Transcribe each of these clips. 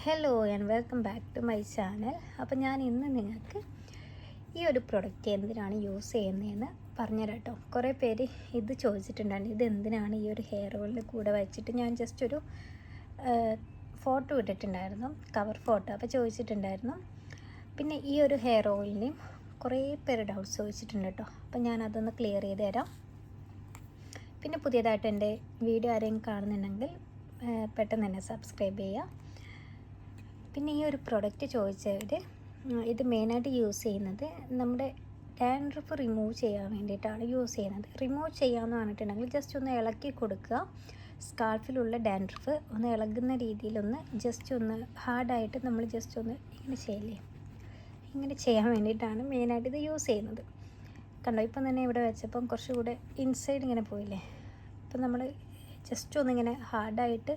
Hello and welcome back to my channel. അപ്പോൾ ഞാൻ ഇന്ന് നിങ്ങൾക്ക് ഈ ഒരു പ്രൊഡക്റ്റ് എന്തിനാണ് യൂസ് ചെയ്യുന്നതെന്ന് പറഞ്ഞുതരാം കേട്ടോ. കുറേ പേര് ഇത് ചോദിച്ചിട്ടുണ്ടായിരുന്നു, ഇത് എന്തിനാണ് ഈ ഒരു ഹെയർ ഓയിലിൻ്റെ കൂടെ വെച്ചിട്ട്. ഞാൻ ജസ്റ്റ് ഒരു ഫോട്ടോ ഇട്ടിട്ടുണ്ടായിരുന്നു, കവർ ഫോട്ടോ. അപ്പോൾ ചോദിച്ചിട്ടുണ്ടായിരുന്നു. പിന്നെ ഈ ഒരു ഹെയർ ഓയിലിനെയും കുറേ പേര് ഡൗട്ട്സ് ചോദിച്ചിട്ടുണ്ട് കേട്ടോ. അപ്പോൾ ഞാനതൊന്ന് ക്ലിയർ ചെയ്ത് തരാം. പിന്നെ പുതിയതായിട്ട് എൻ്റെ വീഡിയോ ആരെങ്കിലും കാണുന്നുണ്ടെങ്കിൽ പെട്ടെന്ന് തന്നെ സബ്സ്ക്രൈബ് ചെയ്യുക. പിന്നെ ഈ ഒരു പ്രൊഡക്റ്റ് ചോദിച്ചവർ ഇത് മെയിനായിട്ട് യൂസ് ചെയ്യുന്നത് നമ്മുടെ ഡാൻഡ്രഫ് റിമൂവ് ചെയ്യാൻ വേണ്ടിയിട്ടാണ് യൂസ് ചെയ്യുന്നത്. റിമൂവ് ചെയ്യാമെന്ന് പറഞ്ഞിട്ടുണ്ടെങ്കിൽ ജസ്റ്റ് ഒന്ന് ഇളക്കി കൊടുക്കുക. സ്കാൾഫിലുള്ള ഡാൻഡ്രഫ് ഒന്ന് ഇളകുന്ന രീതിയിലൊന്ന് ജസ്റ്റ് ഒന്ന് ഹാർഡായിട്ട് നമ്മൾ ജസ്റ്റ് ഒന്ന് ഇങ്ങനെ ചെയ്യില്ലേ, ഇങ്ങനെ ചെയ്യാൻ വേണ്ടിയിട്ടാണ് മെയിനായിട്ട് ഇത് യൂസ് ചെയ്യുന്നത്. കണ്ടോ, ഇപ്പം തന്നെ ഇവിടെ വെച്ചപ്പം കുറച്ചുകൂടെ ഇൻസൈഡ് ഇങ്ങനെ പോയില്ലേ. ഇപ്പം നമ്മൾ ജസ്റ്റ് ഒന്നിങ്ങനെ ഹാർഡായിട്ട്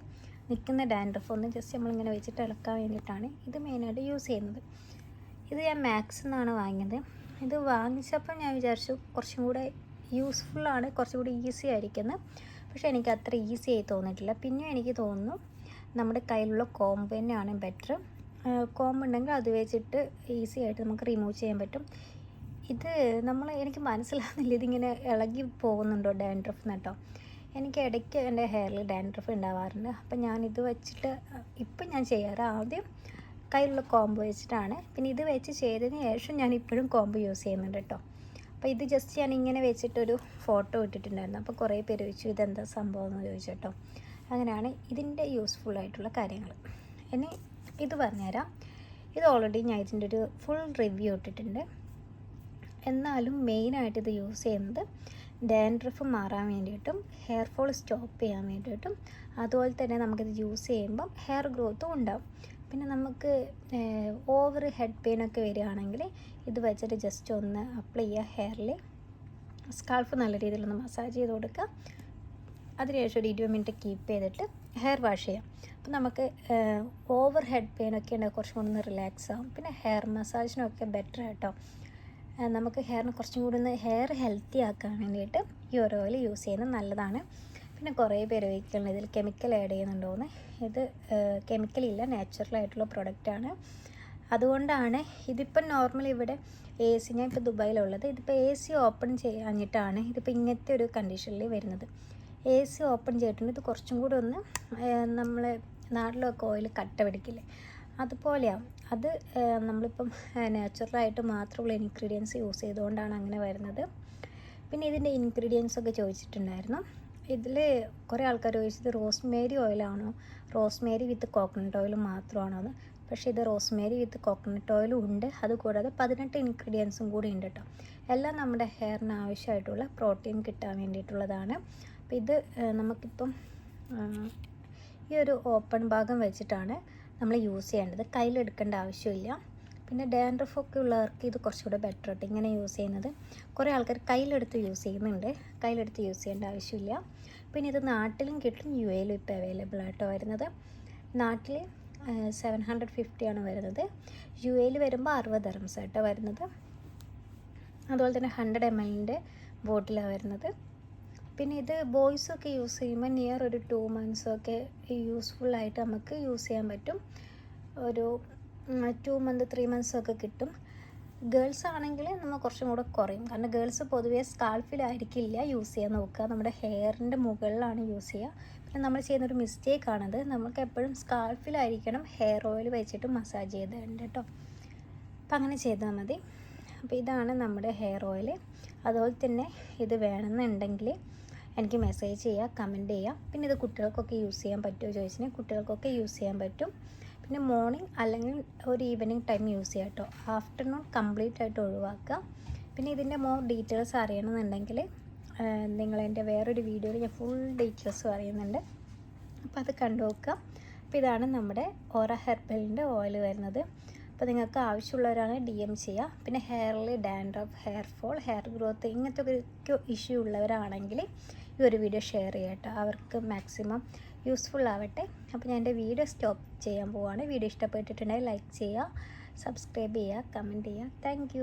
നിൽക്കുന്ന ഡാൻഡ്രഫ് ഒന്ന് ജസ്റ്റ് നമ്മളിങ്ങനെ വെച്ചിട്ട് ഇളക്കാൻ വേണ്ടിയിട്ടാണ് ഇത് മെയിനായിട്ട് യൂസ് ചെയ്യുന്നത്. ഇത് ഞാൻ മാക്സ് എന്നാണ് വാങ്ങിയത്. ഇത് വാങ്ങിച്ചപ്പോൾ ഞാൻ വിചാരിച്ചു കുറച്ചും കൂടെ യൂസ്ഫുള്ളാണ്, കുറച്ചും കൂടി ഈസി ആയിരിക്കുന്നത്. പക്ഷേ എനിക്ക് അത്ര ഈസി ആയി തോന്നിയിട്ടില്ല. പിന്നെ എനിക്ക് തോന്നുന്നു നമ്മുടെ കയ്യിലുള്ള കോമ്പ് തന്നെയാണ് ബെറ്റർ. കോമ്പ് ഉണ്ടെങ്കിൽ അത് വെച്ചിട്ട് ഈസി ആയിട്ട് നമുക്ക് റിമൂവ് ചെയ്യാൻ പറ്റും. ഇത് എനിക്ക് മനസ്സിലാകുന്നില്ല, ഇതിങ്ങനെ ഇളകി പോകുന്നുണ്ടോ ഡാൻഡ്രഫ് കേട്ടോ. എനിക്ക് ഇടയ്ക്ക് എൻ്റെ ഹെയറിൽ ഡാൻഡ്രഫ് ഉണ്ടാവാറുണ്ട്. അപ്പം ഞാനിത് വെച്ചിട്ട് ഇപ്പം ഞാൻ ചെയ്യാറ് ആദ്യം കയ്യിലുള്ള കോമ്പ് വെച്ചിട്ടാണ്. പിന്നെ ഇത് വെച്ച് ചെയ്തതിന് ശേഷം ഞാൻ ഇപ്പോഴും കോമ്പ് യൂസ് ചെയ്യുന്നുണ്ട് കേട്ടോ. അപ്പോൾ ഇത് ജസ്റ്റ് ഞാൻ ഇങ്ങനെ വെച്ചിട്ടൊരു ഫോട്ടോ ഇട്ടിട്ടുണ്ടായിരുന്നു. അപ്പോൾ കുറേ പേര് ചോദിച്ചു ഇതെന്താ സംഭവം എന്ന് ചോദിച്ചു കേട്ടോ. അങ്ങനെയാണ് ഇതിൻ്റെ യൂസ്ഫുള്ളായിട്ടുള്ള കാര്യങ്ങൾ. ഇനി ഇത് പറഞ്ഞുതരാം. ഇത് ഓൾറെഡി ഞാൻ ഇതിൻ്റെ ഒരു ഫുൾ റിവ്യൂ ഇട്ടിട്ടുണ്ട്. എന്നാലും മെയിനായിട്ട് ഇത് യൂസ് ചെയ്യുന്നത് ഡാൻഡ്രഫ് മാറാൻ വേണ്ടിയിട്ടും ഹെയർ ഫോൾ സ്റ്റോപ്പ് ചെയ്യാൻ വേണ്ടിയിട്ടും അതുപോലെ തന്നെ നമുക്കിത് യൂസ് ചെയ്യുമ്പം ഹെയർ ഗ്രോത്തും ഉണ്ടാവും. പിന്നെ നമുക്ക് ഓവർ ഹെഡ് പെയിനൊക്കെ വരികയാണെങ്കിൽ ഇത് വെച്ചിട്ട് ജസ്റ്റ് ഒന്ന് അപ്ലൈ ചെയ്യുക ഹെയറിൽ. സ്കാൾഫ് നല്ല രീതിയിലൊന്ന് മസാജ് ചെയ്ത് കൊടുക്കുക. അതിനുശേഷം ഒരു 20 മിനിറ്റ് കീപ്പ് ചെയ്തിട്ട് ഹെയർ വാഷ് ചെയ്യാം. അപ്പോൾ നമുക്ക് ഓവർ ഹെഡ് പെയിനൊക്കെ ഉണ്ടെങ്കിൽ കുറച്ചും കൂടി ഒന്ന് റിലാക്സ് ആകും. പിന്നെ ഹെയർ മസാജിനൊക്കെ ബെറ്റർ കേട്ടോ. നമുക്ക് ഹെയറിന് കുറച്ചും കൂടി ഒന്ന് ഹെയർ ഹെൽത്തി ആക്കാൻ വേണ്ടിയിട്ട് ഈ ഒരു ഓയിൽ യൂസ് ചെയ്യുന്നത് നല്ലതാണ്. പിന്നെ കുറേ പേര് ചോദിക്കുന്നത് ഇതിൽ കെമിക്കൽ ആഡ് ചെയ്യുന്നുണ്ടോയെന്ന്. ഇത് കെമിക്കലില്ല, നാച്ചുറലായിട്ടുള്ള പ്രൊഡക്റ്റാണ്. അതുകൊണ്ടാണ് ഇതിപ്പം നോർമലി ഇവിടെ AC, ഞാൻ ഇപ്പോൾ ദുബായിലുള്ളത്, ഇതിപ്പോൾ AC ഓപ്പൺ ചെയ്യാഞ്ഞിട്ടാണ് ഇതിപ്പോൾ ഇങ്ങനത്തെ ഒരു കണ്ടീഷനിൽ വരുന്നത്. AC ഓപ്പൺ ചെയ്തിട്ടുണ്ട്. ഇത് കുറച്ചും കൂടി ഒന്ന് നമ്മൾ നാട്ടിലൊക്കെ ഓയിൽ കട്ട പിടിക്കില്ലേ, അതുപോലെയാണ്. അത് നമ്മളിപ്പം നാച്ചുറലായിട്ട് മാത്രമുള്ള ഇൻഗ്രീഡിയൻസ് യൂസ് ചെയ്തുകൊണ്ടാണ് അങ്ങനെ വരുന്നത്. പിന്നെ ഇതിൻ്റെ ഇൻഗ്രീഡിയൻസ് ഒക്കെ ചോദിച്ചിട്ടുണ്ടായിരുന്നു. ഇതിൽ കുറേ ആൾക്കാർ ചോദിച്ചത് റോസ്മേരി ഓയിലാണോ, റോസ്മേരി വിത്ത് കോക്കനട്ട് ഓയിൽ മാത്രമാണോ എന്ന്. പക്ഷേ ഇത് റോസ്മേരി വിത്ത് കോക്കനട്ട് ഓയിലും ഉണ്ട്. അതുകൂടാതെ 18 ഇൻഗ്രീഡിയൻസും കൂടി ഉണ്ട് കേട്ടോ. എല്ലാം നമ്മുടെ ഹെയറിന് ആവശ്യമായിട്ടുള്ള പ്രോട്ടീൻ കിട്ടാൻ വേണ്ടിയിട്ടുള്ളതാണ്. അപ്പോൾ ഇത് നമുക്കിപ്പം ഈ ഒരു ഓപ്പൺ ഭാഗം വെച്ചിട്ടാണ് നമ്മൾ യൂസ് ചെയ്യേണ്ടത്. കയ്യിലെടുക്കേണ്ട ആവശ്യമില്ല. പിന്നെ ഡാൻഡ്രഫൊക്കെ ഉള്ളവർക്ക് ഇത് കുറച്ചുകൂടെ ബെറ്റർ ആയിട്ട് ഇങ്ങനെ യൂസ് ചെയ്യുന്നത്. കുറേ ആൾക്കാർ കയ്യിലെടുത്ത് യൂസ് ചെയ്യുന്നുണ്ട്, കയ്യിലെടുത്ത് യൂസ് ചെയ്യേണ്ട ആവശ്യമില്ല. പിന്നെ ഇത് നാട്ടിലും കിട്ടും, UAയിലും ഇപ്പോൾ അവൈലബിൾ ആയിട്ടോ വരുന്നത്. നാട്ടിൽ 750 ആണ് വരുന്നത്, UAയിൽ വരുമ്പോൾ 60 ദിർഹംസ് ആയിട്ടോ വരുന്നത്. അതുപോലെ തന്നെ 100 ml ബോട്ടിലാണ് വരുന്നത്. പിന്നെ ഇത് ബോയ്സൊക്കെ യൂസ് ചെയ്യുമ്പോൾ നിയർ ഒരു 2 മന്ത്സൊക്കെ യൂസ്ഫുള്ളായിട്ട് നമുക്ക് യൂസ് ചെയ്യാൻ പറ്റും. ഒരു 2 മന്ത് 3 മന്ത്സൊക്കെ കിട്ടും. ഗേൾസ് ആണെങ്കിൽ നമ്മൾ കുറച്ചും കൂടെ കുറയും. കാരണം ഗേൾസ് പൊതുവേ സ്കാൾഫിലായിരിക്കില്ല യൂസ് ചെയ്യാൻ നോക്കുക, നമ്മുടെ ഹെയറിൻ്റെ മുകളിലാണ് യൂസ് ചെയ്യുക. പിന്നെ നമ്മൾ ചെയ്യുന്നൊരു മിസ്റ്റേക്കാണത്, നമുക്ക് എപ്പോഴും സ്കാൾഫിലായിരിക്കണം ഹെയർ ഓയിൽ വെച്ചിട്ട് മസാജ് ചെയ്തിട്ടുണ്ട് കേട്ടോ. അപ്പം അങ്ങനെ ചെയ്താൽ മതി. അപ്പോൾ ഇതാണ് നമ്മുടെ ഹെയർ ഓയിൽ. അതുപോലെ തന്നെ ഇത് വേണമെന്നുണ്ടെങ്കിൽ എനിക്ക് മെസ്സേജ് ചെയ്യുക, കമൻറ്റ് ചെയ്യുക. പിന്നെ ഇത് കുട്ടികൾക്കൊക്കെ യൂസ് ചെയ്യാൻ പറ്റുമോ ചോദിച്ചാൽ കുട്ടികൾക്കൊക്കെ യൂസ് ചെയ്യാൻ പറ്റും. പിന്നെ മോർണിംഗ് അല്ലെങ്കിൽ ഒരു ഈവനിങ് ടൈം യൂസ് ചെയ്യാം കേട്ടോ. ആഫ്റ്റർനൂൺ കംപ്ലീറ്റ് ആയിട്ട് ഒഴിവാക്കുക. പിന്നെ ഇതിൻ്റെ മോർ ഡീറ്റെയിൽസ് അറിയണമെന്നുണ്ടെങ്കിൽ നിങ്ങളെൻ്റെ വേറൊരു വീഡിയോയിൽ ഞാൻ ഫുൾ ഡീറ്റെയിൽസ് പറയുന്നുണ്ട്. അപ്പോൾ അത് കണ്ടു നോക്കുക. അപ്പോൾ ഇതാണ് നമ്മുടെ ഓറ ഹെർബലിൻ്റെ ഓയിൽ വരുന്നത്. അപ്പോൾ നിങ്ങൾക്ക് ആവശ്യമുള്ളവരാണ് DM ചെയ്യുക. പിന്നെ ഹെയറിൽ dandruff, hair fall, hair growth ഇങ്ങനത്തെ ഒക്കെ ഇഷ്യൂ ഉള്ളവരാണെങ്കിൽ ഈ ഒരു വീഡിയോ ഷെയർ ചെയ്യട്ടോ, അവർക്ക് മാക്സിമം യൂസ്ഫുൾ ആവട്ടെ. അപ്പോൾ ഞാൻ എൻ്റെ വീഡിയോ സ്റ്റോപ്പ് ചെയ്യാൻ പോവുകയാണ്. വീഡിയോ ഇഷ്ടപ്പെട്ടിട്ടുണ്ടെങ്കിൽ ലൈക്ക് ചെയ്യുക, സബ്സ്ക്രൈബ് ചെയ്യുക, കമൻറ്റ് ചെയ്യുക. താങ്ക്